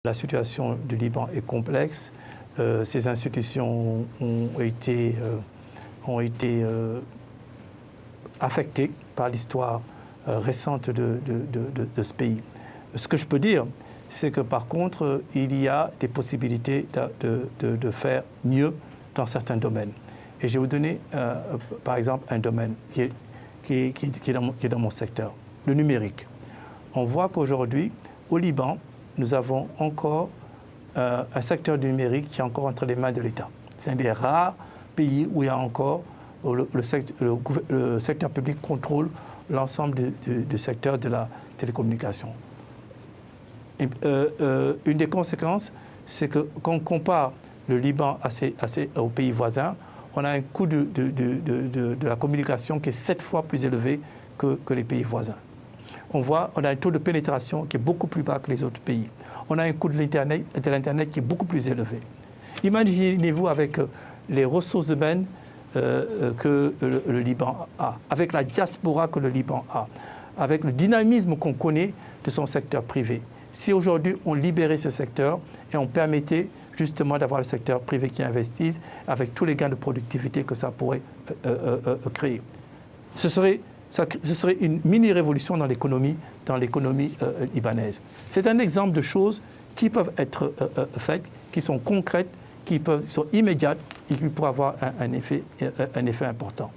La situation du Liban est complexe. Ces institutions ont été affectées par l'histoire récente de ce pays. Ce que je peux dire, c'est que par contre, il y a des possibilités de faire mieux dans certains domaines. Et je vais vous donner, par exemple, un domaine qui est dans mon secteur, le numérique. On voit qu'aujourd'hui, au Liban, nous avons encore un secteur du numérique qui est encore entre les mains de l'État. C'est un des rares pays où il y a encore le secteur public contrôle l'ensemble du secteur de la télécommunication. Et, une des conséquences, c'est que quand on compare le Liban aux pays voisins, on a un coût de la communication qui est 7 fois plus élevé que les pays voisins. On a un taux de pénétration qui est beaucoup plus bas que les autres pays. On a un coût de l'Internet qui est beaucoup plus élevé. Imaginez-vous avec les ressources humaines que le Liban a, avec la diaspora que le Liban a, avec le dynamisme qu'on connaît de son secteur privé. Si aujourd'hui on libérait ce secteur et on permettait justement d'avoir le secteur privé qui investisse avec tous les gains de productivité que ça pourrait créer, ce serait une mini-révolution dans l'économie libanaise. C'est un exemple de choses qui peuvent être faites, qui sont concrètes, qui sont immédiates et qui pourraient avoir un effet important.